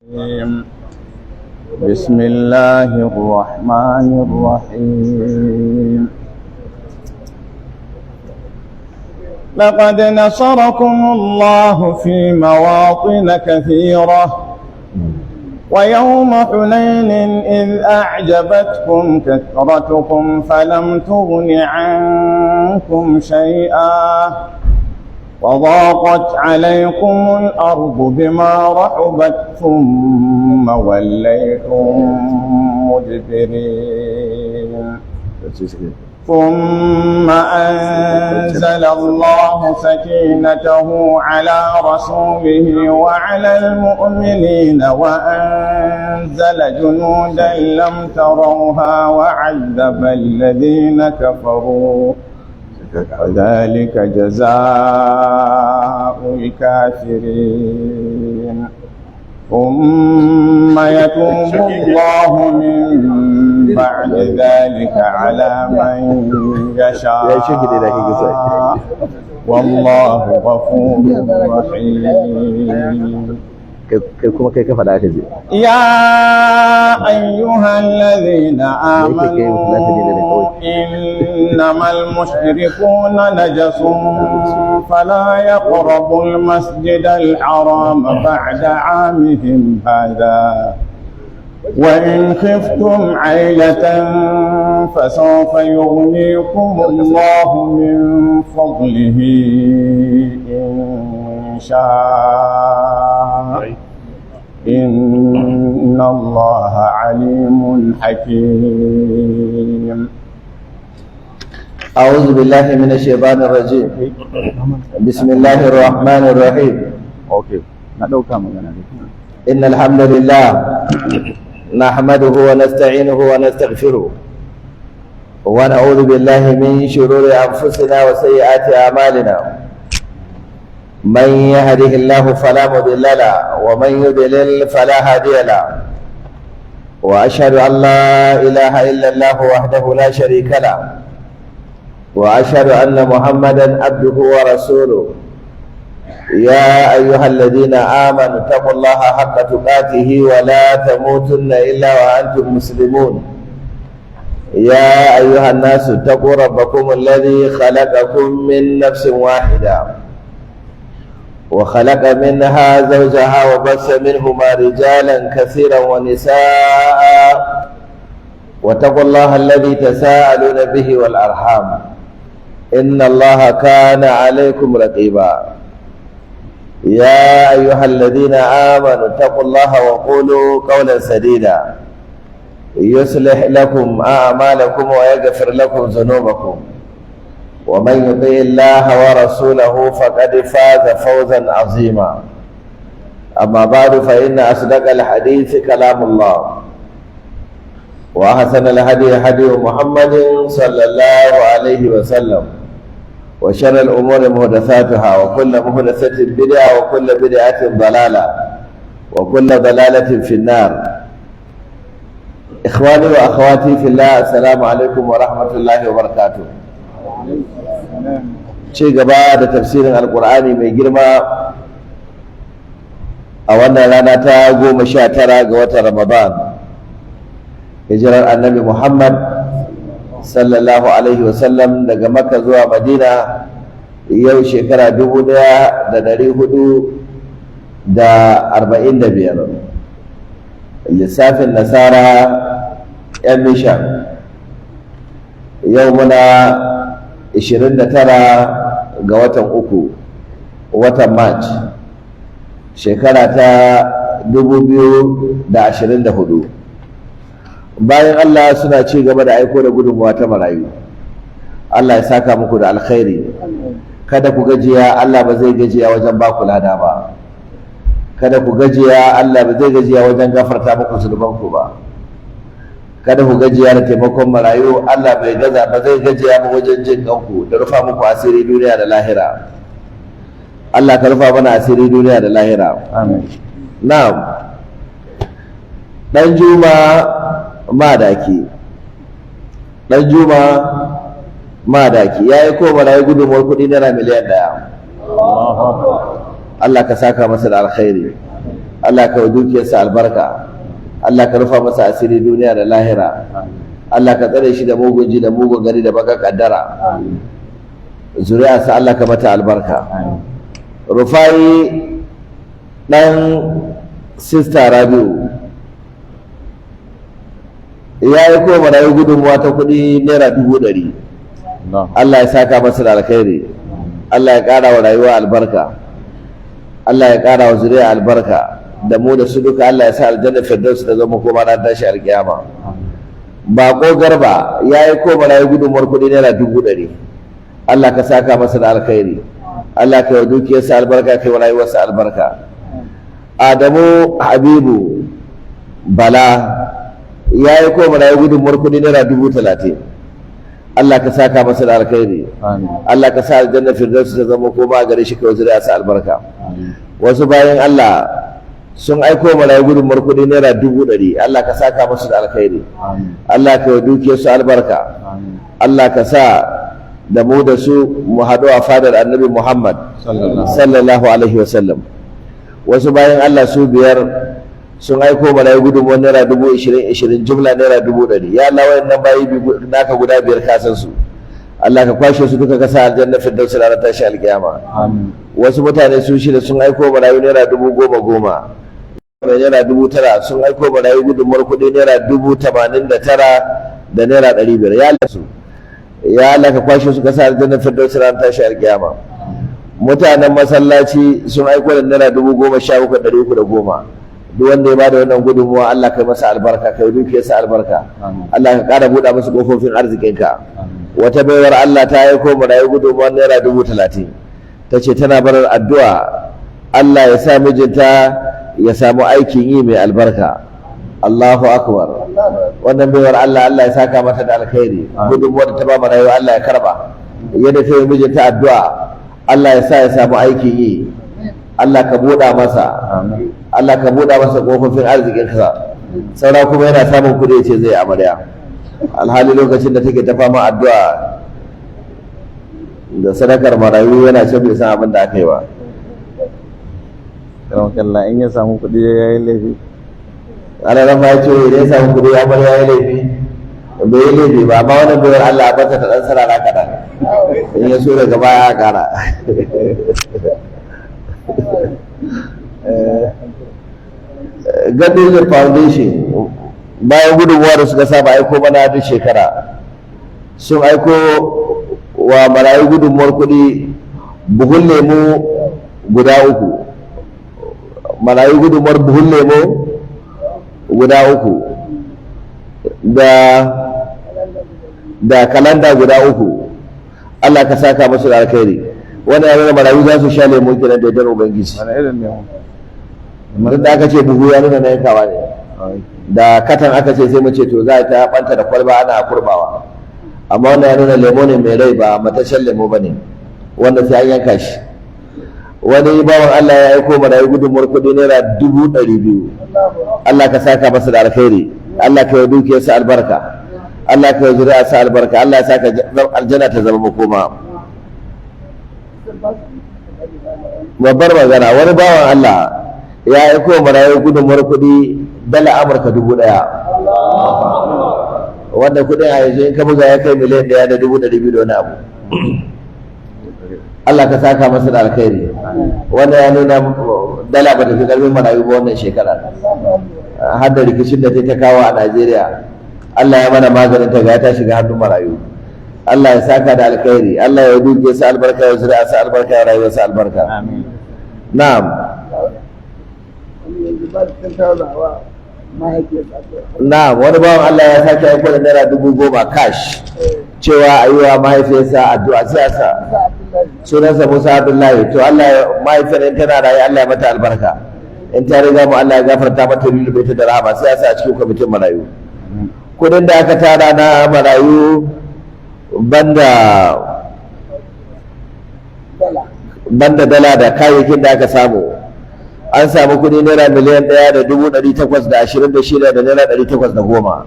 بسم الله الرحمن الرحيم. لقد نصركم الله في مواطن كثيرة ويوم حنين إذ أعجبتكم كثرتكم فلم تغن عنكم شيئا وضاقت عليكم الأرض بما رحبت ثم وليتم مدبرين ثم أنزل الله سكينته على رسوله وعلى المؤمنين وأنزل جنودا لم تروها وعذب الذين كفروا وذلك جزاء الكافرين. ثم يتوب الله من بعد ذلك على من يشاء والله غفور رحيم. يا أيها الذين آمنوا إنما المشركون نجس فلا يقربوا المسجد الحرام بعد عامهم هذا وإن خفتم عيلة فسوف يغنيكم الله من فضله إن شاء إن الله عليم حكيم. أعوذ بالله من الشيطان الرجيم. بسم الله الرحمن الرحيم. إن الحمد لله نحمده ونستعينه ونستغفره ونعوذ بالله من شرور أنفسنا وسيئات أعمالنا. من يهده الله فلا مضل له ومن يضلل فلا هادي له وأشهد أن لا إله إلا الله وحده لا شريك له وأشهد أن محمدا عبده ورسوله. يا أيها الذين آمنوا اتقوا الله حق تقاته ولا تموتن إلا وأنتم مسلمون. يا أيها الناس اتقوا ربكم الذي خلقكم من نفس واحدة وخلق منها زوجها وبث منهما رجالا كثيرا ونساء واتقوا الله الذي تساءلون به والأرحام إن الله كان عليكم رقيبا. يا أيها الذين آمنوا اتقوا الله وقولوا قولا سديدا يصلح لكم أعمالكم ويغفر لكم ذنوبكم ومن يطع الله ورسوله فقد فاز فوزا عظيما. أما بعد فإن أصدق الحديث كلام الله وأحسن الهدي هدي محمد صلى الله عليه وسلم وشر الأمور محدثاتها وكل محدثة بدعة وكل بدعة ضلالة وكل ضلالة في النار. إخواني وأخواتي في الله السلام عليكم ورحمة الله وبركاته. ci gaba da tafsirin alkur'ani mai girma a wannan rana ta 19 ga watan Ramadan, hijirar annabi Muhammad sallallahu alaihi wasallam daga Makka zuwa Madina yau shekara 1445 lissafin nasara yan mishan. Yau muna 29 ga watan uku, watan March shekara ta 2024. Bayan Allah suna ci gaba da aiko da gudunmuwa ta marayu. Allah ya saka muku da alkhairi. Kada ku gajiya, Allah ba zai gajiya wajen ba ku lada ba. Kada ku gajiya, Allah ba zai gajiya wajen gafarta muku zunubanku ba. Kada ku gajiya da taimakon marayu, Allah bai gaza ba zai gajiya ba wajen jin kanku da rufa muku asiri duniya da lahira. Allah ka rufa mana asiri duniya da lahira. Amin. Na'am. Dan Juma Madaki. Dan Juma Madaki yayi ko marayu gudunmuwar kuɗi naira miliyan 1. Allah ka saka masa da alkhairi. Allah ka wa dukiyarsa albarka, Allah ka rufa masa asiri duniya da lahira, Allah ka tsare shi da mugun ji da mugun gari da baka kaddara, zuriyarsa Allah ka mata albarka. Rufai ɗan sista Rabi'u ya yi ko marayu gudunmuwa ta kuɗi naira 100,000. Allah ya saka masa da alkhairi, Allah ya ƙara wa rayuwa albarka, Allah ya ƙara wa zuriya albarka, da mu da su duka Allah ya sa aljanna firdaus ta zama koma ran tashi alkiyama. Bako Garba ya yi ko marayu gudunmuwar kuɗi naira 100,000. Allah ka saka masa da alkhairi, Allah ka yi dukiyarsa albarka, ka yi rayuwarsa albarka. Adamu Habibu Bala ya yi ko marayu gudunmuwar kuɗi naira 30,000. Allah ka saka masa da alkhairi, Allah ka sa aljanna firdaus ta zama koma gare shi, ka yi zuriyarsa albarka. Wasu bayan Allah sun aiko marayu gudunmuwar kuɗi naira 100,000. Allah ka saka musu da alkhairi, Allah ka yi dukiyarsu albarka, Allah ka sa da mu da su mu haɗu a fadar annabi Muhammad sallallahu alaihi wasallam. Wasu bayan Allah su biyar sun aiko marayu gudunmuwar naira 20,000 jumla naira 100,000. Ya Allah wayannan bayi naka guda biyar ka san su, Allah ka kwashe su duka ka sa aljanna firdaus ranar tashi alkiyama. Wasu mutane su shida sun aiko marayu naira 10,000 mai naira 9,000 sun aiko marayu gudunmuwar kuɗi naira 89,000 da naira 500. Ya Allah su, ya Allah ka kwashe su ka sa aljanna firdaus ranar tashi alkiyama. Mutanen masallaci sun aiko da naira 17,310. Duk wanda ya bada wannan gudunmuwa Allah kai masa albarka, kai dukiyarsa albarka, Allah ka ƙara buɗa masa ƙofofin arzikinka. Wata baiwar Allah ta aiko marayu gudunmuwar naira 30,000. Ta ce tana barar addu'a Allah ya sa mijinta ya samu aikin yi mai albarka. Allahu akbar. Wannan baiwar Allah, Allah ya saka mata da alkhairi, gudunmuwar da ta ba marayu Allah ya karba. Yadda ta yi mijinta addu'a Allah ya sa ya samu aikin yi, Allah ka buɗa masa, Allah ka buɗa masa ƙofofin arzikinka. Saura kuma yana samun kuɗi ce zai amarya, alhali lokacin da take ta fama addu'a da sadakar marayu yana can bai san abin da aka yi ba. kalla in ya samu kuɗi ya yi laifi. Ana nan ma ya ce idan ya samu kuɗi amarya ya yi laifi, bai yi laifi ba, amma wannan bayar Allah a bata ta ɗan sarara kaɗan, in ya so daga baya a ƙara. Gandun Foundation bayan gudunmuwa da suka saba aiko mana duk shekara, sun aiko wa marayu gudunmuwar kuɗi buhun lemu guda 3, marayu gudunmuwar buhun lemu guda 3 da kalanda guda 3. Allah ka saka musu da alkhairi. Wannan ya nuna marayu za su sha lemu kenan da yardar Ubangiji. Wani irin lemu? Duk da aka ce buhu ya nuna na yankawa ne, da katan aka ce sai mu ce to za a ta banta da kwalba ana kurbawa, amma wannan ya nuna lemo ne mai rai ba mataccen lemo ba ne, wanda sai an yanka shi. Wani bawan Allah ya aiko marayu gudunmuwar kuɗi naira 200,000. Allah ka saka masa da alkhairi, Allah ka yi dukiyarsa albarka, Allah ka yi zuri'arsa albarka, Allah ya saka aljanna ta zama makoma. Babbar magana, wani bawan Allah ya aiko marayu gudunmuwar kuɗi dala Amurka 1,000, wanda kuɗin a yanzu in ka buga ya kai miliyan 1,200,000 da wani abu. Allah ka saka masa da alkhairi. Wanda ya nuna dala ba ta fi ƙarfin marayu ba wannan shekara, har da rikicin da ta kawo a Najeriya. Allah ya mana maganin ta ga ta shiga hannun marayu. Allah ya saka da alkhairi, Allah ya duke sa albarka, ya zuri'a sa albarka, ya rayuwar sa albarka. Na'am. Na'am, wani bawan Allah ya sake aiko da naira 10,000 cash cewa a yi wa mahaifiyarsa addu'a siyasa. Sunansa Musa Abdullahi. To Allah mahaifiyar in tana rayu Allah ya mata albarka, in ta riga mu Allah ya gafarta mata, lulluɓe ta da rahama, sai ya sa a cikin kwamitin marayu. Kudin da aka tara na marayu banda dala da kayayyakin da aka samu, an samu kudi naira miliyan 1,826 da naira 810.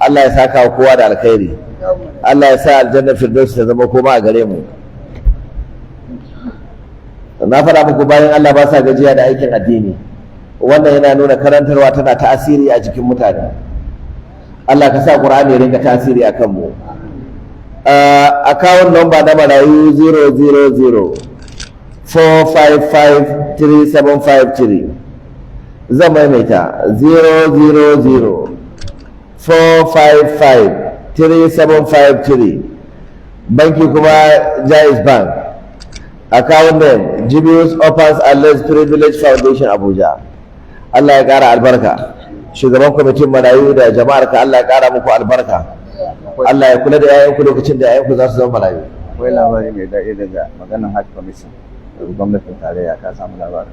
Allah ya saka wa kowa da alkhairi, Allah ya sa aljanna firdaus ta zama koma a gare mu. Na faɗa muku bayan Allah ba sa gajiya da aikin addini, wannan yana nuna karantarwa tana tasiri a jikin mutane. Allah ka sa Qur'ani ya rinka tasiri a kanmu. Account number na marayu 000-455-3753. Zan maimaita 000-455-3753. Banki kuma Jaiz Bank. Account name Jibius Opens and Less Privilege Foundation Abuja. Allah ya ƙara albarka. Shugaban kwamitin marayu da jama'ar ka Allah ya ƙara muku albarka. Allah ya kula da yayanku lokacin da yayanku za su zama marayu. Akwai labari mai daɗi daga maganar Hajj Commission da gwamnatin tarayya, ka samu labarin.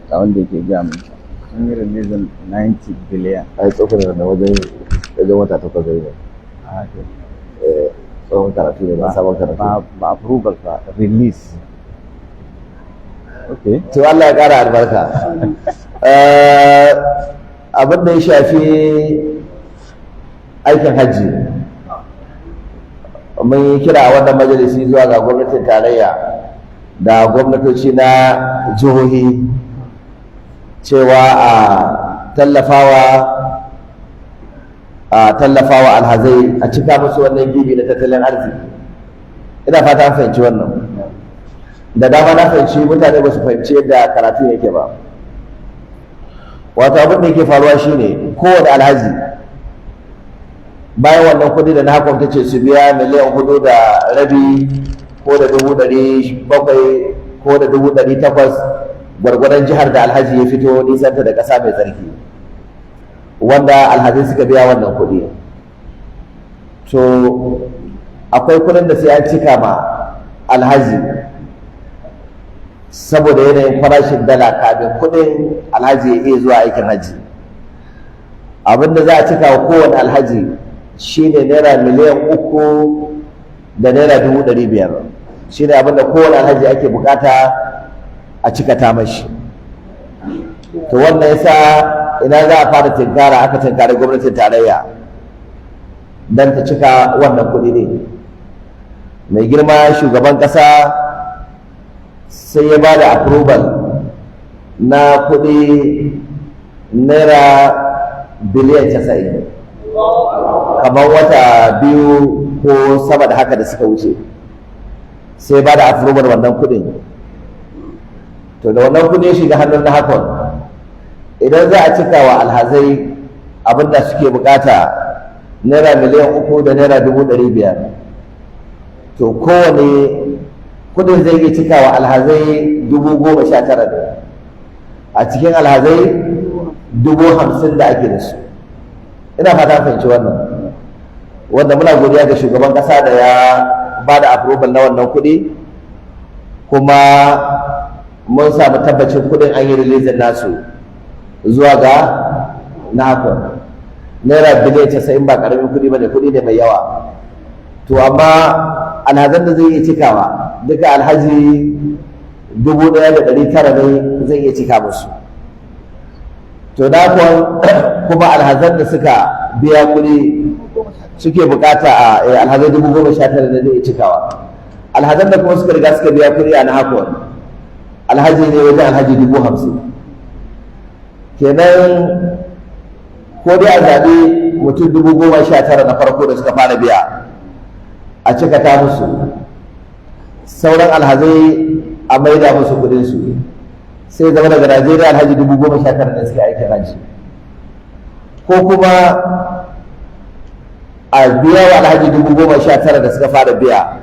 Ga wanda yake gaya mun sun yi releasing 90 billion. Ai tsofin da wajen wata takwas zai ne. Tsohon karatu ne ba sabon karatu. Ba approval ba, release. Okay. To Allah ya ƙara albarka. Abin da ya shafi aikin hajji, mun yi kira a wannan majalisi zuwa ga gwamnatin tarayya da gwamnatoci na jihohi cewa a tallafawa alhazai a cika musu wannan gibi na tattalin arziki. Ina fata an fahimci wannan. Da dama na fahimci mutane ba su fahimci yadda karatu yake ba. Wato abin da yake faruwa shine kowane alhaji bayan wannan kudi da na hakan ta ce su biya miliyan 4.5 ko da 700,000 ko da 800,000 gwargwadon jihar da alhaji ya fito nisanta da ƙasa mai tsarki, wanda alhaji suka biya wannan kudi. To akwai kudin da sai an cika ma alhaji saboda yanayin farashin dala kafin kudin alhaji ya iya zuwa aikin haji. Abinda za a cika wa kowane alhaji shine naira miliyan 3 da naira 500,000. Shine abinda kowane alhaji ake bukata a cika ta mashi. To wannan yasa ina za a fara tinkara, aka tinkari gwamnatin tarayya don ta cika wannan kudi ne. Mai girma shugaban kasa sai ya ba da approval na kudi naira biliyan 90 kamar wata 2 ko sama da haka da suka wuce, sai ba da approval wannan kudin. To da wannan kudi ya shiga hannun na hakon, idan za a cika wa alhazai abinda suke bukata naira miliyan 3 da naira 500,000, to kowane kudin zai iya cika wa alhazai 19,000 ne a cikin alhazai 50,000 da ake da su. Ina fata fahimci wannan, wanda muna godiya ga shugaban kasa da ya ba da approval na wannan kudi, kuma mun samu tabbacin kudin an yi release nasu zuwa ga nakon naira biliyan 90. Ba karamin kudi bane, kudi ne mai yawa. To amma alhazan da zai iya cikawa duka alhaji 1,900 ne zai iya cika musu. To da kuma alhazan da suka biya kuɗi suke bukata a alhazai 19,000 ne zai iya cikawa. Alhazan da kuma suka riga suka biya kuɗi a nahakon alhaji ne wajen alhaji 50,000. Kenan ko dai a zaɓi mutum 19,000 na farko da suka fara biya a cika ta musu, sauran alhazai a maida musu kudinsu, sai zama daga Najeriya alhaji 19,000 da suke aikin haji, ko kuma a biya wa alhaji 19,000 da suka fara biya,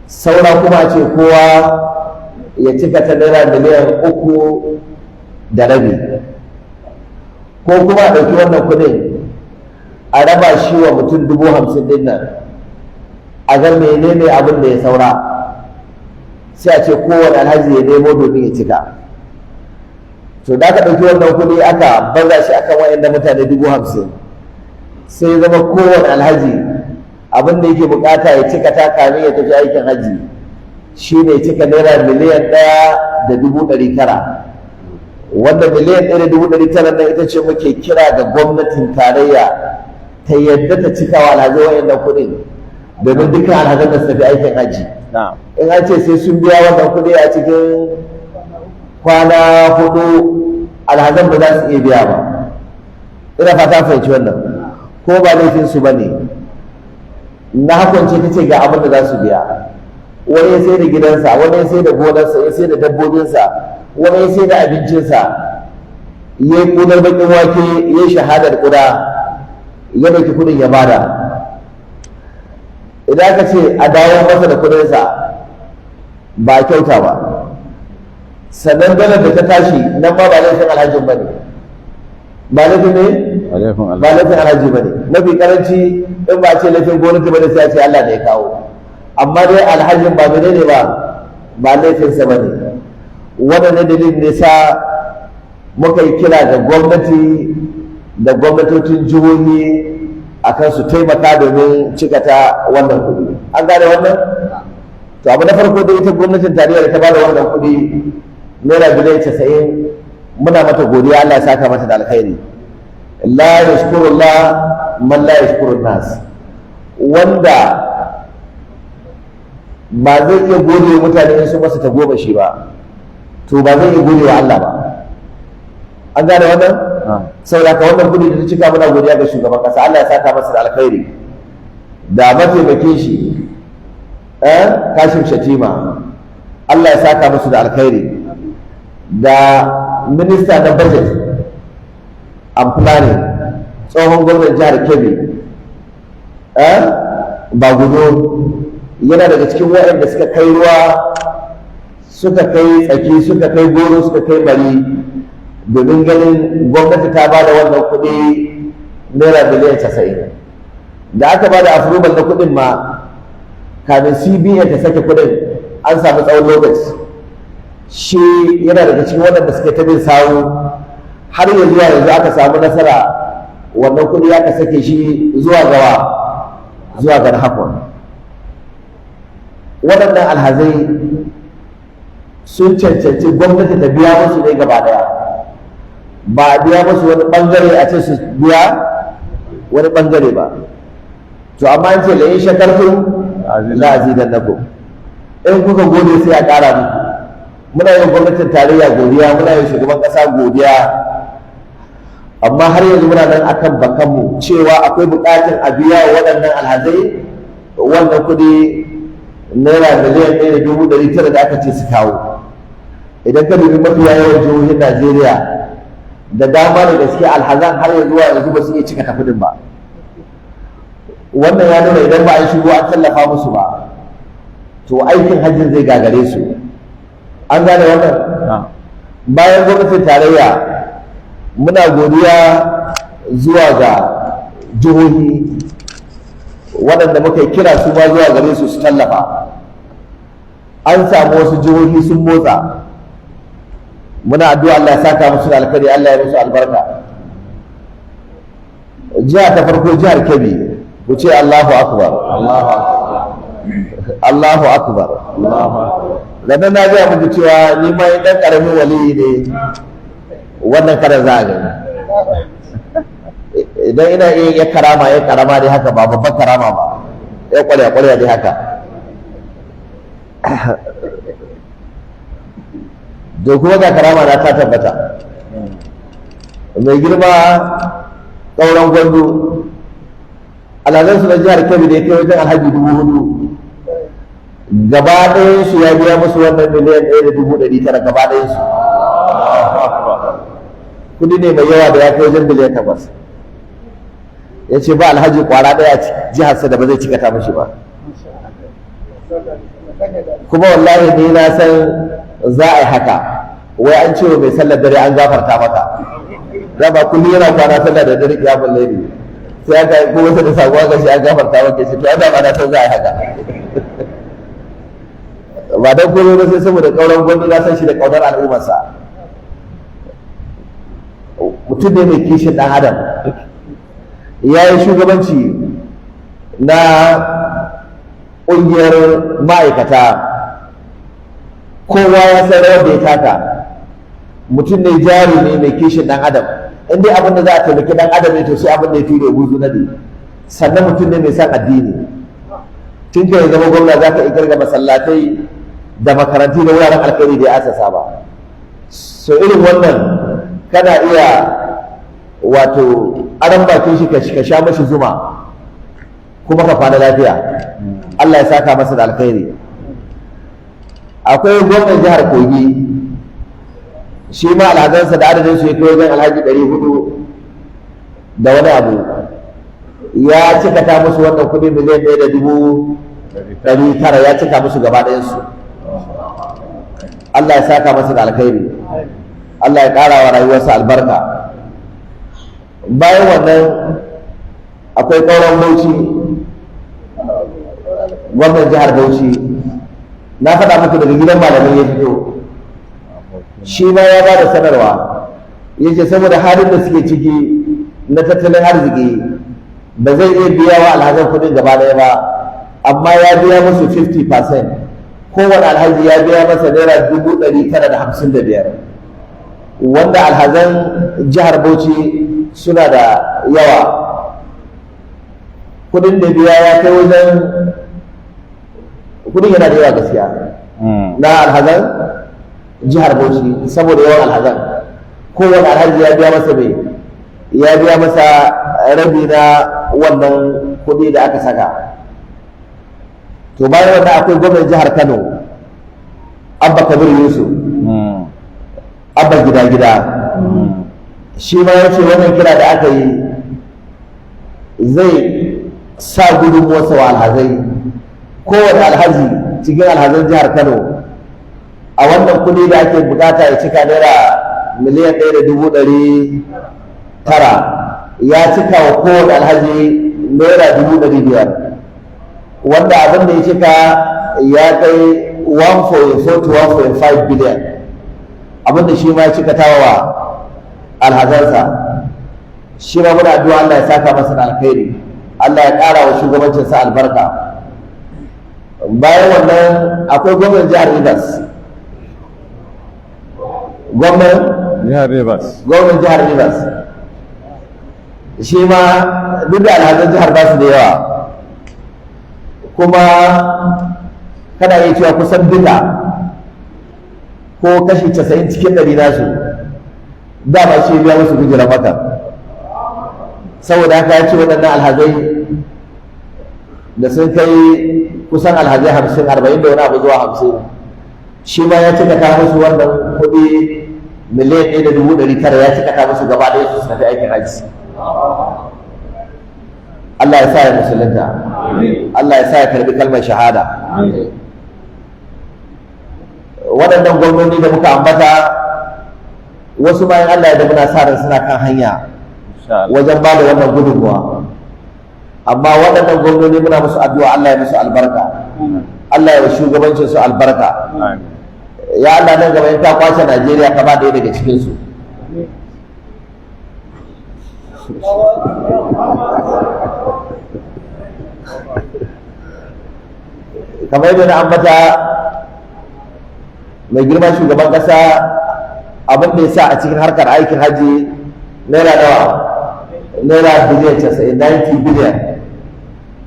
saura kuma a ce kowa ya cika ta naira miliyan 3.5, ko kuma a ɗauki wannan kudin a raba shi wa mutum 50,000 din nan, a ga menene abin da ya saura, sai a ce kowane alhaji ya nemo domin ya cika. To da aka ɗauki wannan kuɗi aka baza shi akan wa'anda mutane 50,000, sai ya zama kowane alhaji abin da yake bukata ya cika ta kamin ya tafi aikin haji shi ne cika naira miliyan 1,900,000. Wanda miliyan 1,900,000 nan ita ce muke kira ga gwamnatin tarayya ta yadda ta cika wa alhazai wa'annan kuɗin, domin dukkan alhazan da su tafi aikin haji in an ce sai sun biya wannan kuɗi a cikin kwana 4 alhazan ba za su iya biya ba. Ina fata fahimci wannan, ko ba laifinsu ba ne na hakunce ta ce ga abin da za su biya. Wani ya sai da gidansa, wani ya sai da gonarsa, ya sai da dabbobinsa, wani ya sai da abincinsa, ya yi ƙunar baƙin wake, ya yi shahadar ƙuda, ya ɗauki kuɗin ya bada. Idan aka ce a dawo masa da kuɗinsa ba kyauta ba. Sannan dalar da ta tashi nan ba laifin alhajin ba ne, ba laifin ne? Ba laifin alhaji ba ne. Mafi karanci in ba a ce laifin gwamnati ba ne sai a ce Allah da ya kawo. Amma dai alhajin ba menene ba laifinsa ba ne. Wannan dalilin ne sa muka yi kira ga gwamnati da gwamnatocin jihohi akan su taimaka domin cikata wannan kuɗi. An gane wannan? To abu na farko dai ita gwamnatin tarayya da ta bada wannan kuɗi naira biliyan 90, muna mata godiya, Allah ya saka mata da alkhairi. La yashkurullah man la yashkurun nas. Wanda ba zai iya gode wa mutane in su masa ta goma shi ba, to ba zai iya gode wa Allah ba. An gane wannan? Saboda ka wannan kudi da ta cika muna godiya ga shugaban kasa, Allah ya saka masa da alkhairi, da mataimakin shi Kashim Shatima, Allah ya saka musu da alkhairi, da minista na budget and planning tsohon gwamnan jihar Kebbi Bagudo, yana daga cikin waɗanda suka kai ruwa, suka kai tsaki, suka kai goro, suka kai bari domin ganin gwamnati ta ba da wannan kuɗi naira biliyan 90. Da aka ba da approval na kuɗin ma, kamin CBN ta sake kuɗin an samu tsawon lokaci. Shi yana daga cikin waɗanda suka ta bin sawu har yanzu aka samu nasara, wannan kuɗi aka sake shi zuwa ga Hakon. Waɗannan alhazai sun cancanci gwamnati ta biya musu ne gaba ɗaya, ba a biya musu wani ɓangare a ce su biya wani ɓangare ba. To amma an ce la in shakartum la azidannakum, in kuka gode sai a ƙara muku. Muna yin gwamnatin tarayya godiya, muna yin shugaban ƙasa godiya, amma har yanzu muna nan akan bakanmu cewa akwai buƙatar a biya wa waɗannan alhazai wannan kuɗi naira miliyan 1.900 da aka ce su kawo. Idan ka dubi mafiya yawan jihohin Najeriya da dama da gaske alhazan har yanzu ba su iya cika kuɗin ba. Wannan ya nuna idan ba a yi shigo an tallafa musu ba, to aikin hajjin zai gagare su. An gane wannan? Bayan gwamnatin tarayya muna godiya zuwa ga jihohi waɗanda muka yi kira su ma zuwa gare su tallafa. An samu wasu jihohi sun motsa, muna addu'a Allah ya saka musu da alkhairi, Allah ya musu albarka. Jiha ta farko jihar Kebbi, ku ce Allahu akbar, Allahu akbar. Ranar na gaya muku cewa ni ma ɗan ƙaramin waliyi ne, wannan kada za a gani. Idan ina iya ya karama dai haka, ba babban karama ba, ya ƙwarya dai haka. To kuma ga karama na ta tabbata. Mai girma ƙauren Gwandu, alhazansu na jihar Kebbi da ya kai wajen alhaji 4,000, gaba ɗayansu ya biya musu wannan miliyan 1.900 gaba ɗayansu. Kudi ne mai yawa da ya kai wajen miliyan 8. Ya ce ba alhaji kwara ɗaya a jiharsa da ba zai cikata mashi ba. Kuma wallahi ni na san za a yi haka, wai an ce wa mai sallar dare an gafarta maka. Dama kullum yana kwana sallar da dare kiyamun laili, sai aka yi kuma da sabuwa ga shi an gafarta maka shi, to ana ma na san za a yi haka. Ba don komai ba sai saboda ƙauran gwamnati na san shi da ƙaunar al'ummarsa. Mutum ne mai kishin ɗan adam, ya yi shugabanci na ƙungiyar ma'aikata, kowa ya san rawar da ya taka. Mutum ne jari ne mai kishin ɗan adam, in dai abin da za a taimaki ɗan adam ne to sai abin da ya ture buzu na ne. Sannan mutum ne mai san addini, tun ka ya zama gwamna za ka iya kirga masallatai da makarantu da wuraren alkhairi da ya asasa ba. so irin wannan kana iya wato aran bakin shi ka sha mashi zuma kuma ka kwana lafiya. Allah ya saka masa da alkhairi. Akwai gwamnan jihar Kogi, shi ma alhazansa da adadin su ya kai wajen alhaji 400 da wani abu, ya cika ta musu wannan kuɗi miliyan 1,900 ya cika musu gaba ɗayansu. Allah ya saka masa da alkhairi, Allah ya ƙara wa rayuwarsa albarka. Bayan wannan akwai ƙauren Bauchi, gwamnan jihar Bauchi, na faɗa muku daga gidan malamai ya fito, shi ma ya ba da sanarwa, ya ce saboda halin da suke ciki na tattalin arziki ba zai iya biya wa alhazan kuɗin gaba ɗaya ba, amma ya biya musu 50%. Kowane alhaji ya biya masa naira 955, wanda alhazan jihar Bauchi suna da yawa. Kudin da biya ya kai wajen, kudin yana da yawa gaskiya na alhazan jihar Bauchi saboda yawan alhazan. Kowane alhaji ya biya masa mai, ya biya masa rabi na wannan kudi da aka saka. To bayan wannan akwai gwamnan jihar Kano, Abba Kabir Yusuf, Abba gida-gida, shi ma ya ce wannan kira da aka yi zai sa gudunmuwarsa wa alhazai. Kowane alhaji cikin alhazan jihar Kano a wannan kuɗi da ake bukata ya cika naira miliyan 1,900, ya cika wa kowane alhaji naira 500,000, wanda abin da ya cika ya kai 1.4 to 1.5 biliyan, abinda shi ma ya cika tawa alhazansa. Shi ma muna addu'a Allah ya saka masa da alkhairi, Allah ya ƙara wa shugabancinsa albarka. Bayan wannan akwai gwamnan jihar Rivers, gwamnan jihar Rivers, shi ma duk da alhazan jihar ba su da yawa, kuma kana iya cewa kusan duka ko kashi 90 cikin 100 nasu dama shi biya musu gujerar Makka. Saboda haka ya ce waɗannan alhazai da sun kai kusan alhazai 50, 40 da wani abu zuwa 50, shi ma ya cika ta musu wannan kuɗi miliyan 1,900 ya cika ta musu gaba ɗaya su tafi aikin hajji. Allah ya sa ya musulunta, Allah ya sa ya karbi kalmar shahada. Waɗannan gwamnoni da muka ambata, wasu bayan Allah ya da muna sa ran suna kan hanya wajen ba da wannan gudunmuwa, amma waɗannan gwamnoni muna musu addu'a Allah ya musu albarka, Allah ya shugabancin su albarka. Ya Allah nan gaba in ka kwace Najeriya ka ba ɗaya daga cikin su. Kamar yadda na ambata, mai girma shugaban ƙasa abin da ya sa a cikin harkar aikin hajji naira nawa, naira biliyan 90 biliyan,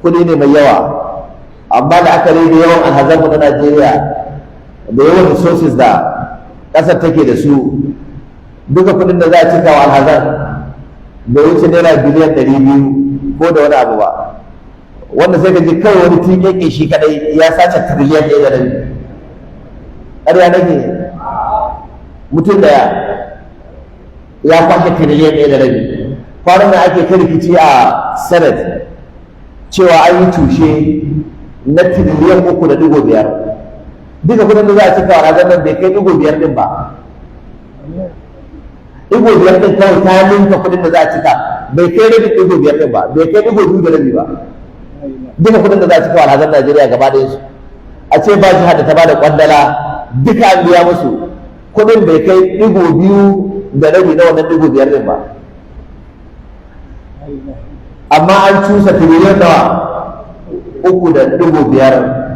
kudi ne mai yawa. Amma da aka rage yawan alhazanmu na Najeriya da yawan resources da ƙasar take da su, duka kudin da za a cika wa alhazan bai wuce naira biliyan 200 ko da wani abu ba, wanda sai ka ji kawai wani tikeke shi kadai ya sace tiriliyan 1.5. ƙarya nake, mutum da ya kwashe tiriliyan 1.5. kwanan da ake ta rikici a Senate cewa an yi tushe na tiriliyan 3.5. duka kudin da za a cika wa ragar nan bai kai 5 din ba. 5 din kawai ta ninka kudin da za a cika, bai kai rabin 5 din ba, bai kai 2.5 ba. duka kudin da za a cika wa ragar Najeriya gaba da su, a ce ba jihar da ta ba da kwandala duka an biya musu, kudin bai kai 2.5 na wannan 5 din ba. Amma an cusa tiriliyan nawa 3.5.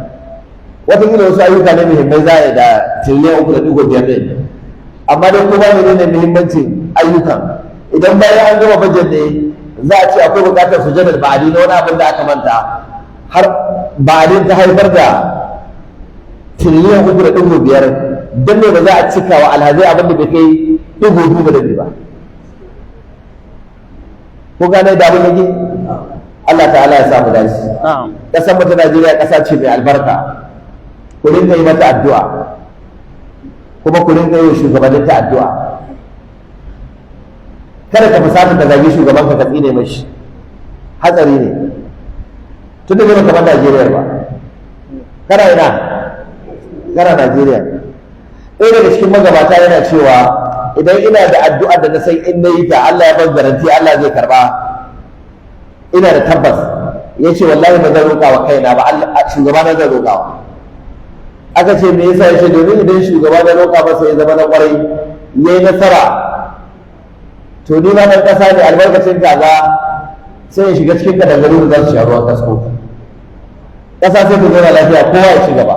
Wataƙila wasu ayyuka ne muhimmai za a yi da tiriliyan 3.5 din, amma dai kuma menene muhimmancin ayyukan? Idan bayan an gama bajet ne za a ce akwai buƙatar sujadar ba'adi na wani abin da aka manta, har ba'adin ta haifar da tiriliyan 3.5, don ne ba za a cika wa alhazai abin da bai kai dubu da ba ko gane da abin yake Allah ta'ala ya samu dace kasar mu ta Najeriya kasa ce mai albarka ku dinga yi mata addu'a kuma ku dinga yi shugabannin ta addu'a kada ka fusata ka zagi shugaban ka tsine mashi hatsari ne tun da gaba kamar Najeriya ba kana ina kana Najeriya ɗaya daga cikin magabata yana cewa idan ina da addu'ar da na san in na yi ta Allah ya ban garanti Allah zai karba ina da tabbas ya ce wallahi ba zan roƙa wa kaina ba shugaba na zan roƙa wa aka ce me yasa ya ce domin idan shugaba na roƙa masa ya zama na ƙwarai ya yi nasara to ni ma ɗan ƙasa ne albarkacin kaza sai ya shiga cikin kadangaru da za su sha ruwan kasko ƙasa sai ta zauna lafiya kowa ya ci gaba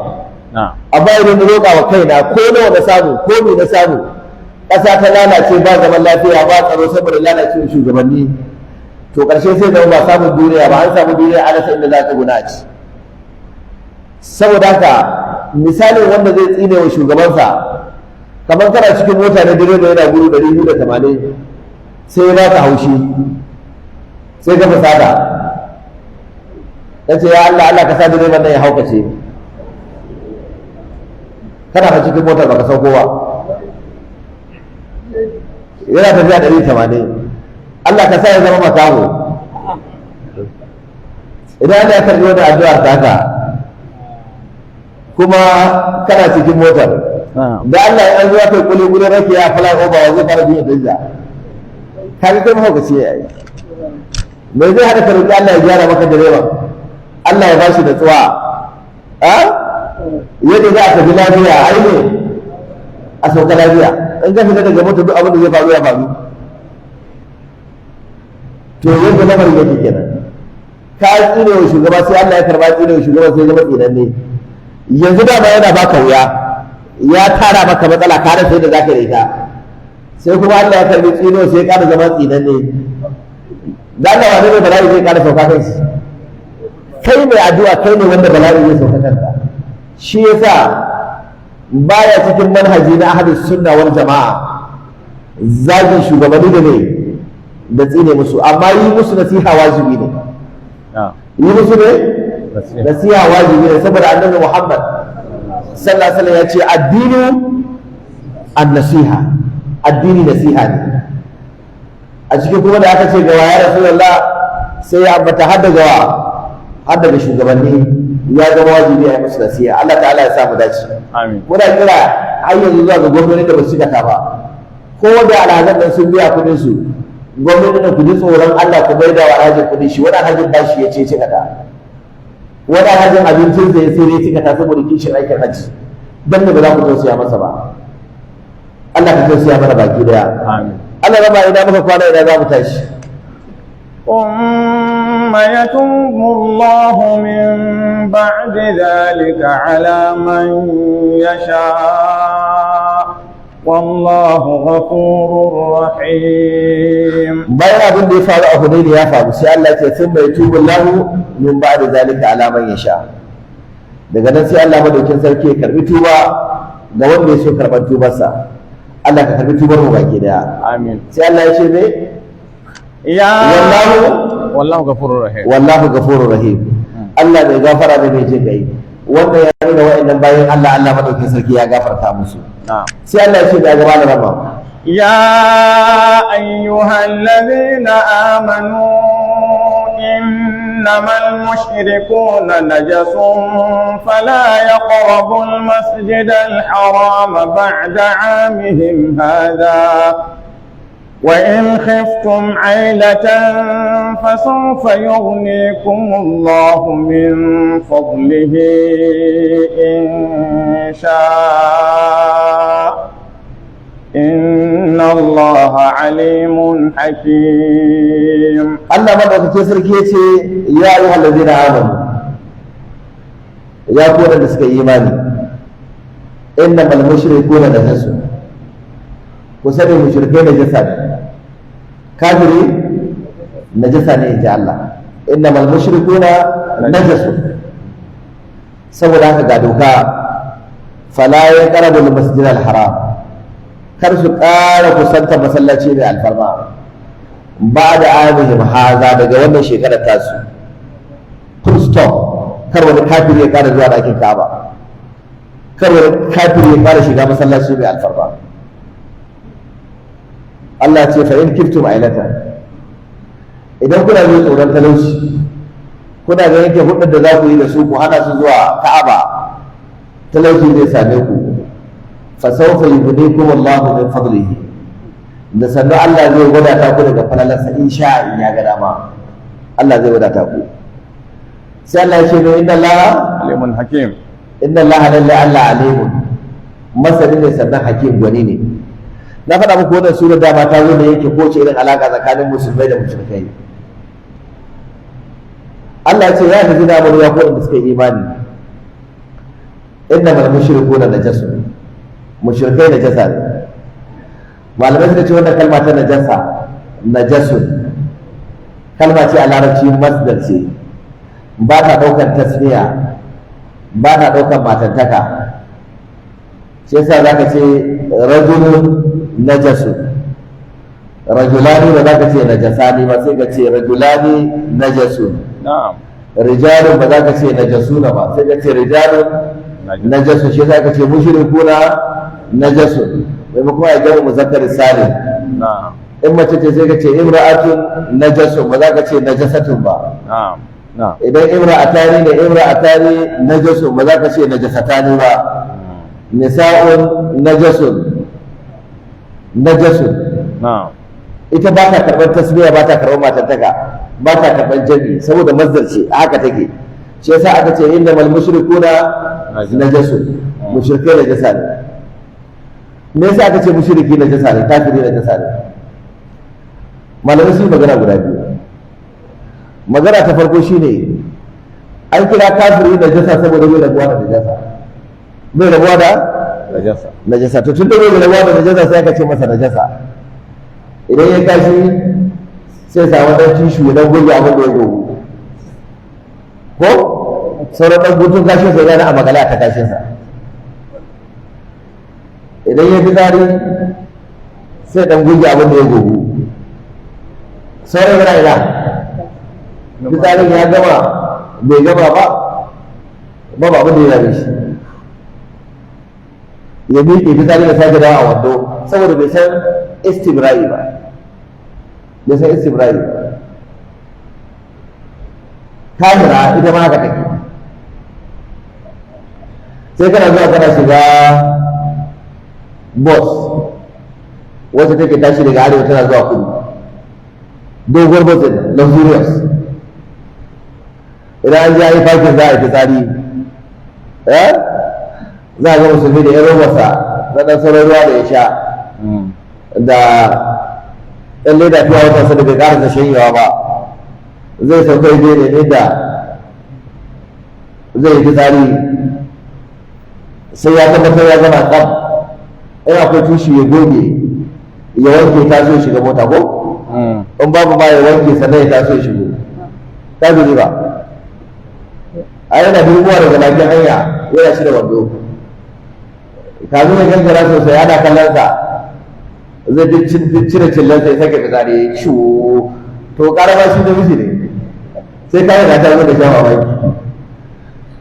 amma idan na roƙa wa kaina ko nawa na samu ko me na samu ƙasa ta lalace ba zaman lafiya ba tsaro saboda lalacewar shugabanni to ƙarshe sai zama ba samun duniya ba an samu duniya a rasa inda za ta guna ci saboda haka misalin wanda zai tsine wa shugabansa kamar kana cikin mota na direba yana gudu 280 sai ya ka haushi sai ka fasada ya ce ya Allah Allah ka sa direban nan ya haukace kana ka cikin motar baka sauko ba yana tafiya 180 Allah ka sa ya zama makaho idan Allah ya karbi wani addu'a ta haka kuma kana cikin motar da Allah ya an zuwa kai kuli rake ya fara oba wa zai fara biyan danja kaga kai mahaukaci ya yi mai zai hada karbi Allah ya gyara maka direban Allah ya bashi da tsuwa yadda za a tafi lafiya ai ne a sauka lafiya in ka fita daga motar duk abin da zai faru ya faru to yadda lamarin yake kenan ka tsine wa shugaba sai Allah ya karba tsine wa shugaba sai zama tsinanne yanzu dama yana baka wuya ya tara maka matsala ka rasa yadda zaka yi ita sai kuma Allah ya karbi tsino sai ya ƙara zama tsinanne da Allah wani ne bala'i zai ƙara sauka kai kai mai addu'a kai ne wanda bala'i zai sauka kanka shi yasa baya cikin manhaji na ahlus sunna wal jama'a zagin shugabanni da ne da tsine musu amma yi musu nasiha wajibi ne yi musu ne nasiha wajibi ne saboda annabi Muhammad sallallahu alaihi wasallam ya ce addinu an-nasiha addini nasiha ne a cikin kuma da aka ce ga ya rasulullah sai ya ambata har daga shugabanni ya zama wajibi a yi musu nasiha Allah ta'ala ya sa mu dace amin muna kira har yanzu zuwa ga gwamnati da ba su cika ta ba ko da alhazan nan sun biya kuɗin su gwamnati da kudi tsoron Allah ku bai da wa hajjin kudi shi wani hajjin bashi ya ce cika ta wani hajjin abincin da ya sai ya cika ta saboda kishin aikin hajji dan da ba za ku tausaya masa ba Allah ka tausaya mana baki daya amin Allah raba ina muka kwana ina za mu tashi ثم يتوب الله من بعد ذلك على من يشاء والله غفور رحيم bayan abin da ya faru a Hunayn ya faru sai Allah ya ce sun bai tubu lahu min ba'da zalika ala man yasha daga nan sai Allah madaukin sarki ya karbi tuba ga wanda ya so karban tubarsa Allah ka karbi tubar mu baki daya amin sai Allah ya ce me ya wallahu ghafurur rahim Allah bai gafara da mai jin kai wanda ya nuna wa'annan bayan Allah madaukin sarki ya gafarta musu sai Allah ya ce da gaba da rama ya ayyuhallazina amanu innamal mushrikuuna najasun fala yaqrabul masjidal harama ba'da 'amihim hadha وإن خفتم عيلة فسوف يغنيكم الله من فضله إن شاء إن الله عليم حكيم الله ماذا تكسر كيتي يا أيها الذين آمنوا يا كون النسك إيماني إنما المشركون نجس وسبب المشركين نجسا كافري نجسا إن الله إنما المشركون نجس saboda haka ga doka fala yaqrabu al-masjid al-haram kar su ƙara kusanta masallaci mai alfarma ba da amihim haza daga wannan shekarar tasu full stop kar wani kafiri ya ƙara zuwa ɗakin Ka'aba kar wani kafiri ya ƙara shiga masallaci mai alfarma Allah ce fa in kiftum ailatan idan kuna jin tsoron talauci kuna ga yanke hudar da za ku yi da su ku hana su zuwa Ka'aba talauci zai same ku fa sawfa yughnikum Allahu min fadlihi da sannan Allah zai wadata ku daga falalarsa insha in ya ga dama Allah zai wadata ku sai Allah ya ce inna Allah alimun hakim inna Allah Allah alimun masani ne sannan hakim gwani ne na faɗa muku wannan surar dama ta zo da yake kowace irin alaƙa tsakanin musulmai da mushrikai Allah ya ce ya tafi da ya ko da suka yi imani innamal mushrikuna najasun mushrikai najasa ne malamai suka ce wannan kalma ta najasa najasun kalma ce a larabci masdar ce ba ta ɗaukar tasniya ba ta ɗaukar matantaka shi yasa zaka ce rajulun najasu rajulani ba za ka ce najasani ba sai ka ce rajulani najasu na'am rijalun ba za ka ce najasuna ba sai ka ce rijalun najasu shi za ka ce mushrikuna najasu maimakon ya gama muzakkar salim na'am in mace ce sai ka ce imra'atun najasu ba za ka ce najasatun ba na'am na'am idan imra'atani ne imra'atani najasu ba za ka ce najasatani ba nisa'un najasun na'am ita ba ta karɓar tasbiya ba ta karɓar matantaka ba ta karɓar jami saboda mazdar ce haka take shi yasa aka ce innamal mushrikuna najasun mushrikai najasa ne me yasa aka ce mushriki najasa ne kafiri najasa ne malamai sun magana guda biyu magana ta farko shine an kira kafiri najasa saboda bai rabuwa da najasa bai rabuwa da najasa to tun da bai rabuwa da najasa sai aka ce masa najasa idan ya kashi sai samu dan tishu dan goge abin da ya gogo ko sauran dan gutun kashin sai yana a magana ta kashin sa idan ya fitsari sai dan goge abin da ya gogo sauran yana ina fitsarin ya gama bai gama ba abin da ya rabe shi ya miƙe fitsari da sake dawa a wando saboda bai san istibra'i ba bai san istibra'i ba kamera ita ma haka take sai kana zuwa kana shiga bus wacce take tashi daga arewa tana zuwa kudu doguwar bus din luxurious idan an ji an yi fakin za a yi fitsari za a ga musulmi da ya robarsa na ɗan sauran ruwa da ya sha da ɗan leda fiye wata da bai ƙara da shanyewa ba zai sauka je ne da zai yi fitsari sai ya tabbatar ya gama tsam in akwai tushe ya goge ya wanke taso ya shiga mota ko in babu ma ya wanke sannan ya taso ya shigo ta bi ba a yana dubuwa daga lafiyar hanya yana shi da wando kazu ya gangara sosai ana kallon sa zai duk cire cillan sai sake fitsari shu to karama shi da miji ne sai kai da ta zo da shawa mai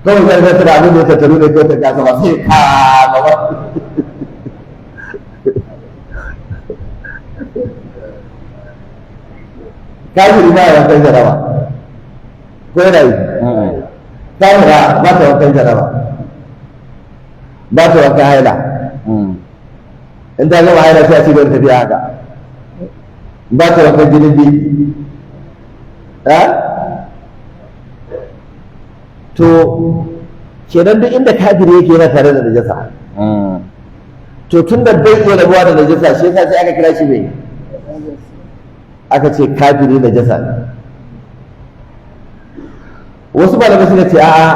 kawai zai zai da abin da ta taru da ko ta kasa ba sai ka gaba kafiri ba ya wankan jaraba ko yana yi kafira ba ta wankan jaraba ba ta wankan haila in ta gama haila sai a cigaba da tafiya haka ba ta wankan jinin biki to kenan duk inda kafiri yake yana tare da najasa to tun da bai iya rabuwa da najasa shi yasa sai aka kira shi mai aka ce kafiri najasa ne wasu malamai suka ce a'a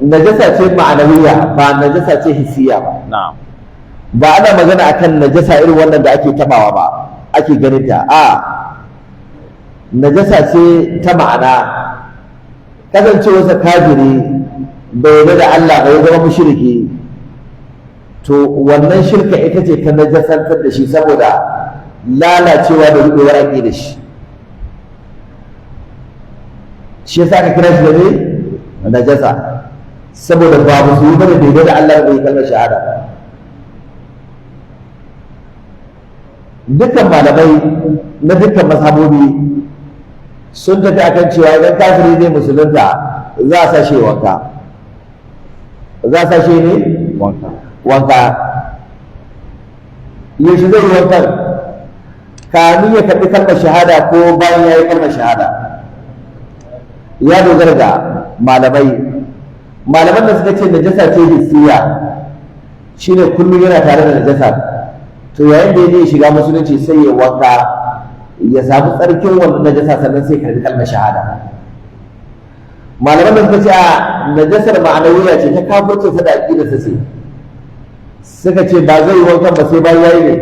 najasa ce ma'anawiya ba najasa ce hissiya ba ba ana magana akan najasa irin wannan da ake tabawa ba ake ganin ta a najasa ce ta ma'ana kasancewarsa kafiri bai yarda da Allah bai zama mushriki to wannan shirka ita ce ta najasantar da shi saboda lalacewa da rubewar aƙi da shi yasa aka kira shi da ne najasa saboda ba musulmi bane bai da Allah bai kalmar shahada. Dukkan malamai na dukkan mazhabobi sun tafi akan cewa idan kafiri ne musulunta za a sashe wanka, za a sashe ne wanka. Yaushe zai yi wankan? Kamin ya karɓi kalmar shahada ko bayan ya yi kalmar shahada? Ya dogara ga malaman da suka ce najasa ce hissiya shine kullum yana tare da najasa, to yayin da ya shiga musulunci sai ya wanka ya samu tsarkin wannan najasa sannan sai karbi kalmar shahada. Malaman da suka ce a najasar ma'anawiya ce ta kafirce sa da aqida sa ce, suka ce ba zai yi wankan ba sai bayan yayi ne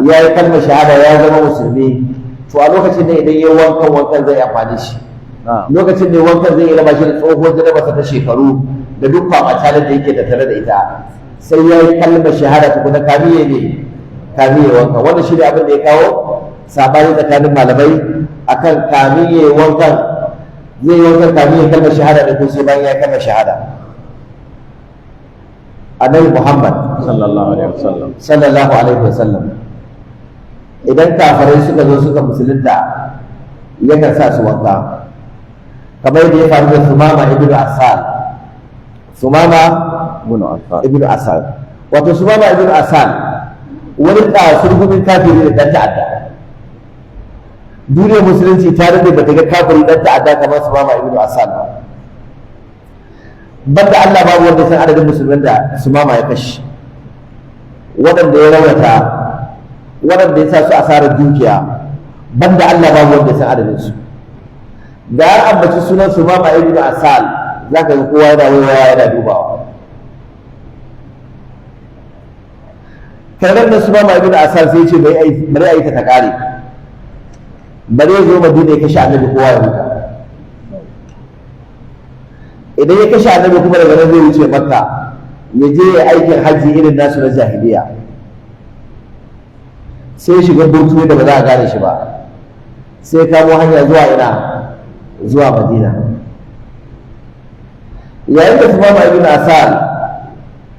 yayi kalmar shahada ya zama musulmi, to a lokacin ne idan yayi wankan zai amfani shi. Lokacin ne wankan zai raba shi da tsohuwar jarabarsa ta shekaru da duk kwamatalin da yake tattare da ita, sai ya yi kalmar shahada tukuna kamiye wankan. Wannan shi ne abin da ya kawo sabani tsakanin malamai akan kamiye wankan, zai yi wankan kamiye kalmar shahada da ko sai bayan ya kalmar shahada. Annabi Muhammad sallallahu alaihi wasallam idan kafirai suka zo suka musulunta yakan sa su wanka, kamar yadda ya faru da Sumama ibn Asal. Sumama ibn Asal, wato Sumama ibn Asal wani surgumin kafiri da dan ta'adda. Duniyar musulunci ta rage ba ta ga kafiri dan ta'adda kamar Sumama ibn Asal ba. Banda Allah babu wanda san adadin musulman da Sumama ya kashe, waɗanda ya raunata, waɗanda ya sa su asarar dukiya, banda Allah babu wanda san adadin su. Da har ambaci sunan Sumama ibn Asal za ka ga kowa yana waiwaya yana dubawa. Karar da Sumama ibn Asal sai ce bari a yi ta kare, bari ya zo Madina ya kashe annabi kowa ya huta. Idan ya kashe annabi kuma daga nan zai wuce Makka ya je ya aikin hajji irin nasu na jahiliya, sai ya shiga burtu da ba za a gane shi ba, sai kamo hanya zuwa ina, zuwa Madina. Yayin da Sumama ibn Asal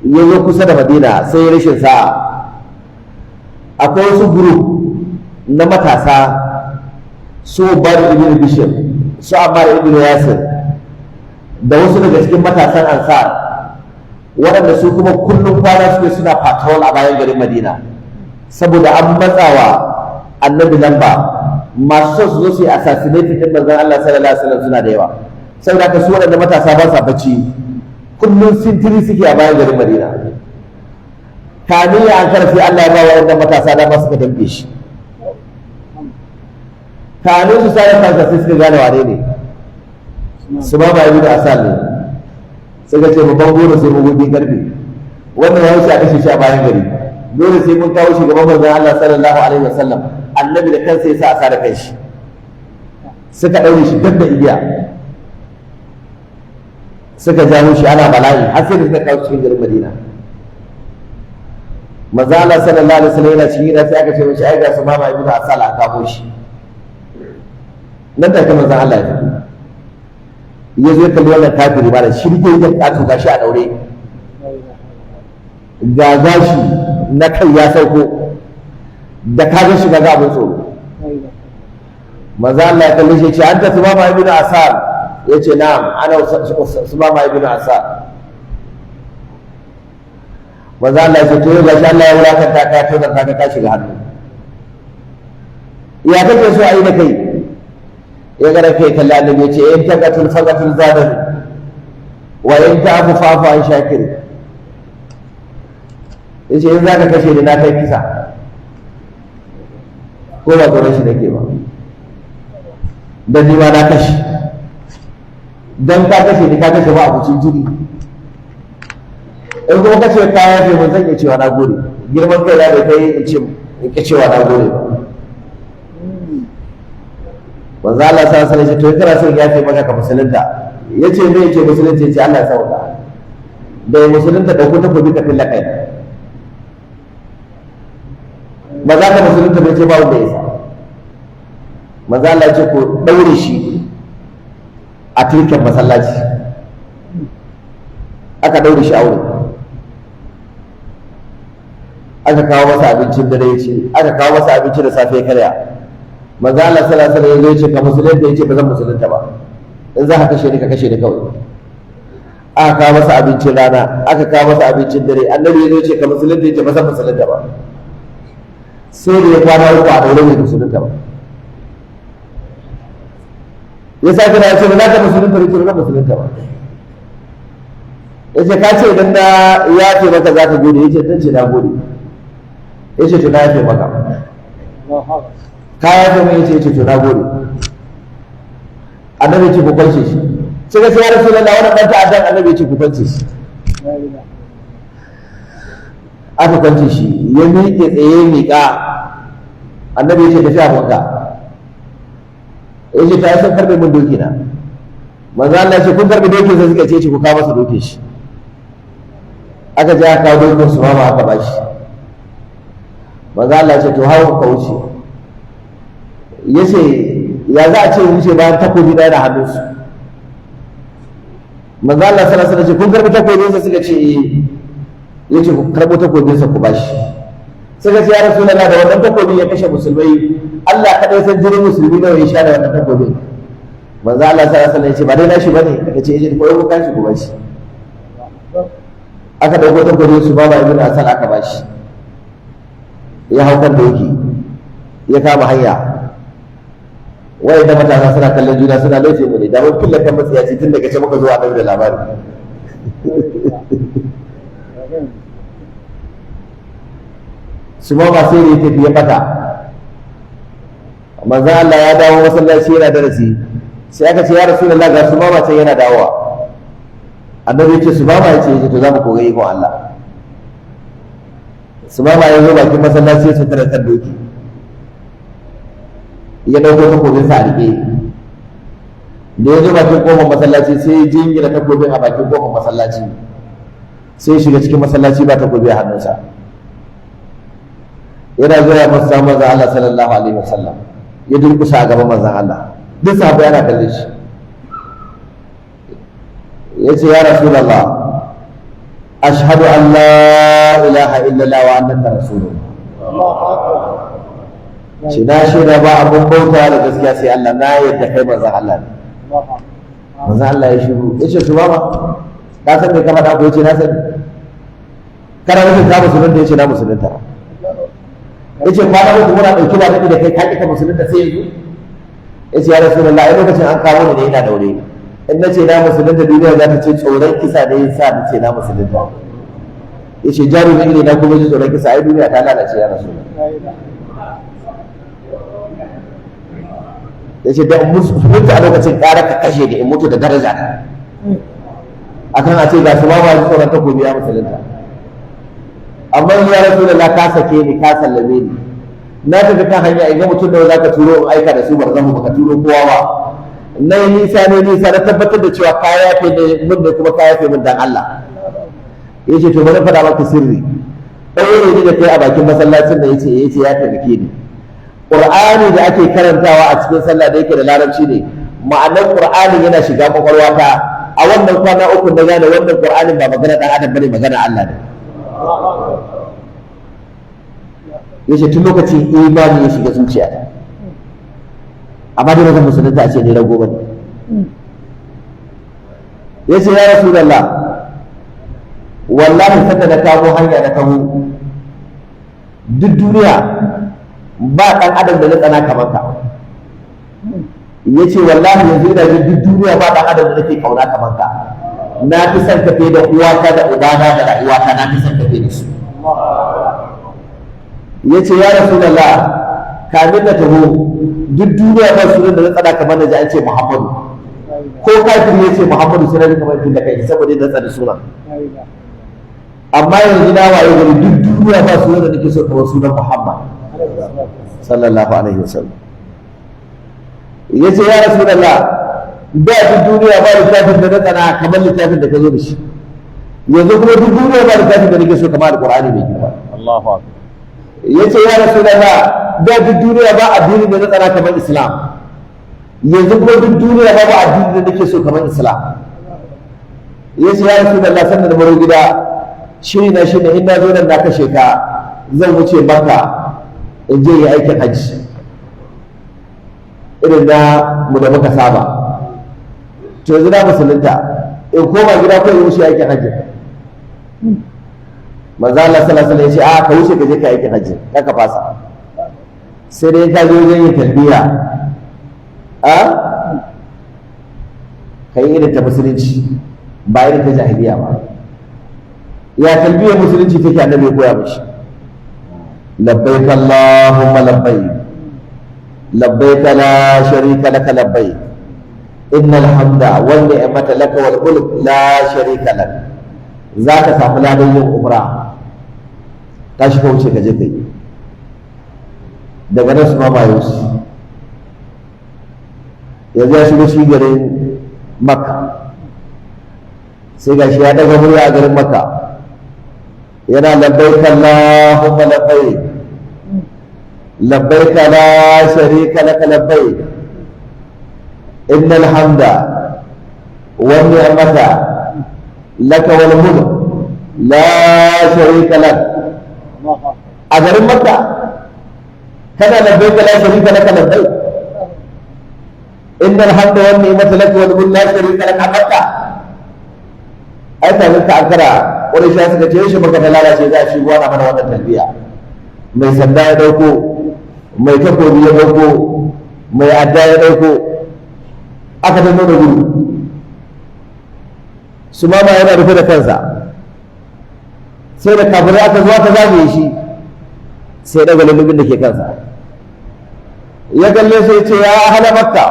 ya zo kusa da Madina sai ya rashin sa'a, akwai wasu group na matasa, su Bar ibn Bishir, su Ammar ibn Yasir da wasu daga cikin matasan Ansar, waɗanda su kuma kullum kwana suke suna patrol a bayan garin Madina, saboda an matsawa annabi lamba. Masu son su zo su yi assassinating din manzon Allah sallallahu alaihi wasallam suna da yawa, saboda haka su waɗanda matasa ba sa bacci, kullum sintiri suke a bayan garin Madina. Kamin ya ankara sai Allah ya ba waɗannan matasa dama suka dambe shi. Kamin su sa kansa sai suka gane wane ne Sumama ibn Asal ne, suka ce babban goro sai mugugin karfe, wannan ya wuce a kashe shi a bayan gari, dole sai mun kawo shi gaban manzon Allah sallallahu alaihi wasallam. Annabi da kansa ya sa a sare kai shi, suka ɗaure shi dab da igiya, suka jawo shi ana bala'i har sai da suka kawo cikin garin Madina. Manzon Allah sallallahu alaihi wasallam yana cikin gida sai aka ce mishi ai ga Sumama ibn Asal a kawo shi. Nan take manzon Allah ya fito, ya zo ya kalli wannan kafiri ba da shirge ya kato gashi a daure, ga gashi na kai ya sauko, da kaga shi ga abin tsoro. Manzo Allah ya kalle shi ce anta Sumama ibn Asal, yace na'am ana Sumama ibn Asal. Manzo Allah ya ce to yau gashi Allah ya wulakanta ka to da kaga ka shiga hannu, ya kake so a yi da kai? Ya gara kai kalli annabi ya ce in taqatul faqatul zadan wa in ta'fu fa'fu an shakir. Yace in zaka kashe ni na kai kisa, ko ba tsoron shi nake ba, dan ni ma na kashe, dan ka kashe ni ka kashe ba a kucin jiri. In kuma kashe ka yafe mun zan iya cewa na gode, girman kai da bai kai in ce cewa na gode ba. Manzo Allah sallallahu alaihi wasallam to kana son yafe maka ka musulunta, yace me yake musulunta? Yace Allah ya sauka da musulunta da ku ta gobe ka filla kai. ba za ka musulunta bai ce ba wanda ya sa manzo Allah ya ce ko daure shi a turken masallaci aka daure shi a wurin aka kawo masa abincin dare ya ce aka kawo masa abinci da safe ya karya manzo Allah sallallahu alaihi wasallam ya ce ka musulunta ya ce ba zan musulunta ba in za ka kashe ni ka kashe ni kawai aka kawo masa abincin rana aka kawo masa abincin dare annabi ya ce ka musulunta ya ce ba zan musulunta ba sai da ya kwana uku a daure bai musulunta ba ya sa kana ce ba za ka musulunta ba ce ba zan musulunta ba ya ce ka ce idan na yafe maka za ka gode ya ce dan ce na gode ya ce to na yafe maka ka yafe mai ya ce to na gode annabi ya ce ku kwance shi sai ga sai ya rasu lalla wannan ɗan ta'addan annabi ya ce ku kwance shi aka kwance shi ya miƙe tsaye miƙa annabi ya ce tafi abinka ya ce ta yi sun karɓe min doki na manzo Allah ya ce kun karɓe dokin sai suka ce ku kawo masa dokin shi aka je aka kawo dokin su mama aka bashi manzo Allah ya ce to hawo ka wuce ya ce ya za a ce wuce bayan takobi ɗaya da hannunsu manzo Allah sallallahu alaihi wasallam ce kun karɓi takobinsa suka ce ya ce ku karɓo takobinsa ku bashi suka ce ya Rasulullah da wannan takobin ya kashe musulmai Allah kaɗai san jinin musulmi nawa ya sha da wannan takobin manzo Allah sallallahu alaihi wasallam ya ce ba dai nashi bane aka ce yaje ko ku kashi ku bashi aka dauko takobin su baba ibn Asal aka bashi ya hau kan doki ya kama hanya wai da matasa suna kallon juna suna laife mu ne da mun fille kan matsiyaci tun daga ce muka zo a dawo da labari su ma ba sai ne tafi ya bata manzo Allah ya dawo masallaci yana darasi sai aka ce ya Rasulullah ga su ma sai yana dawowa annabi ya ce su ma ya ce to za mu koyi ikon Allah su ma ya zo bakin masallaci ya tsara kan doki ya dauko takobin sa a rike da ya zo bakin kofar masallaci sai ya jingina takobin a bakin kofar masallaci sai ya shiga cikin masallaci ba takobi a hannunsa yana zuwa ya masa manzon Allah sallallahu alaihi wasallam ya durkusa a gaban manzon Allah duk sahabbai yana kalle shi yace ya rasulullah ashhadu an la ilaha illallah wa annaka rasulullah shi na shaida ba abun bauta da gaskiya sai Allah na yadda kai manzon Allah ne manzon Allah ya shiru yace su baba ka san me ka faɗa ko yace na sani kana nufin ka musulunta yace na musulunta yace kwana uku muna dauki ba da kai ka kika musulunta sai yanzu yace ya rasulullah ai lokacin an kawo ni ne ina daure in nace na musulunta duniya za ta ce tsoron kisa ne yasa nace na musulunta yace jarumin ne na kuma ji tsoron kisa ai duniya ta lalace ya rasulullah yace da musulunta a lokacin ƙara ka kashe da in mutu da daraja ta akan a ce ga su ma ba tsoron takobi ya musulunta amma ya rasulullah ka sake ni ka sallame ni na tafi kan hanya in ga mutum da za ka turo in aika da su ba zan baka turo kowa ba na yi nisa na tabbatar da cewa ka yafe ne mun da kuma ka yafe min dan Allah yace to bari faɗa maka sirri ɗaya ne da kai a bakin masallacin da yace ya taimake ni Qur'ani da ake karantawa a cikin sallah da yake da larabci ne ma'anar Qur'ani yana shiga kwakwalwata a wannan kwana uku da gane wannan Qur'anin ba magana dan adam bane magana Allah ne yace tun lokacin imani ya shiga zuciyata amma dai bazan musulunta a ce ne rago bane yace ya rasulullah wallahi sanda na kamo hanya na kamo duk duniya ba dan adam da na tsana kamar ka yace wallahi yanzu ina jin duk duniya ba dan adam da nake kauna kamar ka na fi son ka da uwata da ubana da rayuwata na fi son ka da su yace ya rasulullah kamin na taho duk duniya ba sunan da na tsada kamar na ji an ce Muhammadu ko kafin ya ce Muhammadu sai na kamar da kai saboda na tsada sunan amma yanzu na waye gari duk duniya ba sunan da nake so kamar sunan Muhammad sallallahu alaihi wasallam yace ya rasulullah da duk duniya ba littafin da na tsana kamar littafin da ka zo da shi yanzu kuma duk duniya ba littafin da nake so kamar alqur'ani mai girma Allahu akbar ya ce ya rasu da duk duniya ba addini da na tsara kamar islam, yanzu kuma duk duniya ba addini da nake so kamar islam. Ya ce ya rasu da sanda da maro gida shiri na shi ne in na zo nan na kashe ka zan wuce Makka in je yi aikin hajji irin na mu da muka saba. To yanzu na musulunta in koma gida ko in wuce aikin hajji. Manzo Allah sallallahu alaihi wasallam ya ce a ka wuce ka je ka aikin hajji ka fasa, sai dai ka je wajen yin talbiya a kai irin ta musulunci ba irin ta jahiliya ba. Ya talbiyar musulunci take annabi ya koya mishi labbaik Allahumma labbaik labbaik la sharika laka labbaik innal hamda wan ni'mata laka wal mulk la sharika lak. Zaka samu ladan yin umra ka shi wuce ka je kai daga nan su ma bayo su yanzu ya shigo shi garin Makka sai ga shi ya daga murya a garin Makka yana labbaik Allahumma labbaik labbaik la sharika laka labbaik innal hamda wan ni'mata laka wal mulk la sharika lak. A garin Makka kana labbaik la sharika laka labbaik innal hamda wan ni'mata laka wal mulk la sharika lak. A Makka ai ta ka ankara wani shi suka ce shi Makka ta lalace za shi gwana mana wannan talbiya. Mai sanda ya dauko, mai takobi ya dauko, mai adda ya dauko, aka danno da gudu. Su mama yana rufe da kansa sai da kafirai aka zuwa ta zagaye shi sai daga lulubin da ke kansa ya kalle sai ce ya ahla Makka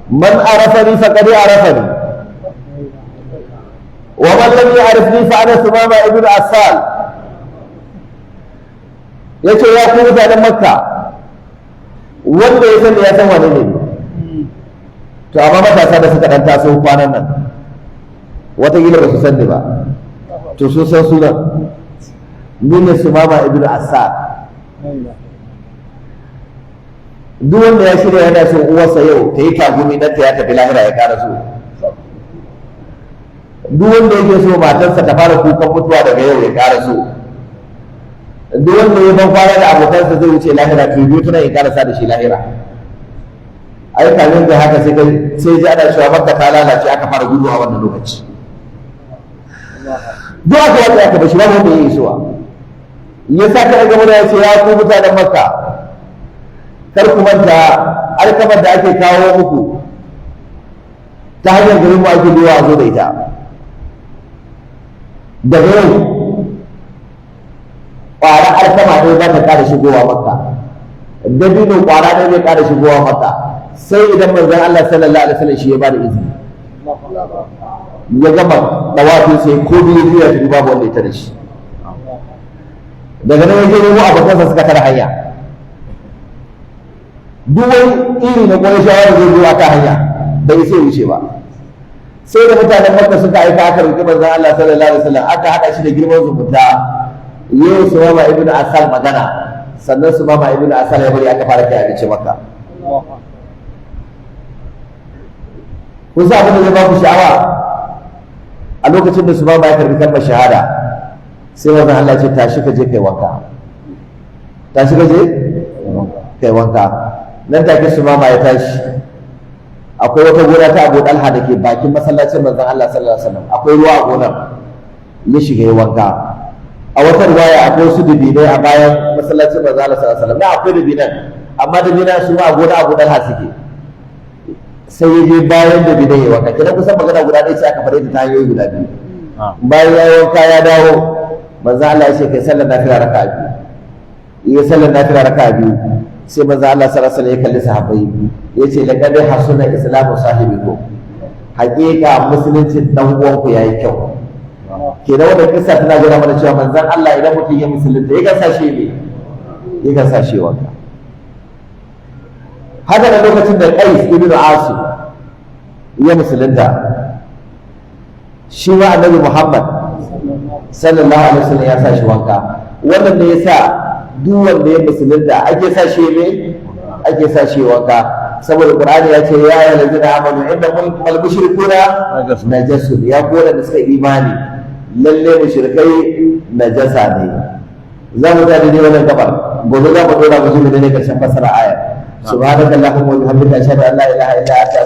man arafani faqad arafani wa man lam ya'rifni fa ana Sumama ibn Asal. Yace ya ku mutanen Makka wanda ya san ya san wane ne. To amma matasa da suka dan taso kwanan nan wataƙila ba su san ni ba, to sun san sunan ni ne Sumama ibn Asal. Duk wanda ya shirya yana so uwarsa yau ta yi tagumi na ta ya tafi lahira ya ƙara so. Duk wanda yake so matarsa ta fara kukan mutuwa daga yau ya ƙara so. Duk wanda ya ban kwana da abokansa zai wuce lahira to biyu tuna ya ƙarasa da shi lahira. Ai kamin da haka sai ji ana cewa Makka ta lalace aka fara gudu a wannan lokaci. Duk aka wata aka bashi babu wanda ya yi suwa. Ya sa ka gaba da ya ce ya ku mutanen Makka kar ku manta alkamar da ake kawo muku ta hanyar garin mu ake biyo a zo da ita. Daga yau ƙwara alkama ɗaya za ta ƙara shigowa Makka, dabino ƙwara ɗaya zai ƙara shigowa Makka, sai idan manzon Allah sallallahu alaihi wasallam shi ya bada izini ya gama dawafin sai ko biyu zuwa shi babu wanda ya tare shi. Daga nan yaje nemo abokansa suka tare hanya, duk wani iri na gwani shawara zai zo a ta hanya bai sai wuce ba. Sai da mutanen Makka suka aika aka roƙi manzon Allah sallallahu alaihi wasallam aka haɗa shi da girman zumunta yau Sumama ibn Asal magana, sannan Sumama ibn Asal ya bari aka fara kai abinci Makka. Kun sa abin da zai ba ku sha'awa a lokacin da Sumama ya karbi kalmar shahada sai wannan Allah ce tashi ka je kai wanka, tashi ka je kai wanka. Nan take Sumama ya tashi. Akwai wata gona ta Abu Talha da ke bakin masallacin manzon Allah sallallahu alaihi wasallam, akwai ruwa a gonar, ya shiga ya wanka. A wata riwaya akwai su dubinai a bayan masallacin manzon Allah sallallahu alaihi wasallam, na akwai dubinan amma dubinan su ma a gona Abu Talha suke. Sai ya je bayan dubinan ya wanka, kidan kusan magana guda ɗaya ce aka fara ta hanyoyi guda biyu. Bayan ya wanka ya dawo manzon Allah ya ce kai sallar nafila raka'a biyu. Iya sallar nafila raka'a biyu. Sai manzo Allah sallallahu alaihi wasallam ya kalli sahabbai yace laqad hasuna islamu sahibikum, haƙiƙa musuluncin dan uwanku yayi kyau. Kenan wannan kissa tana gina mana cewa manzon Allah idan mutum ya musulunta yakan sashe ne, yakan sashe wanka. Haka da lokacin da Qais ibn Asim ya musulunta, shi ma Annabi Muhammad sallallahu alaihi wasallam ya sashi wanka. wannan ne yasa duk wanda ya musulunta ake sa shi ne ake sa shi wanka saboda Qur'ani ya ce ya ayyuhal ladina amanu innakum al mushrikuna najasun ya ku da suka imani lalle mushrikai najasa ne za mu ta dai wannan gabar gobe za mu dora mu ji ne karshen fasara ayar subhanakallahumma wa bihamdika ashhadu an la ilaha illa anta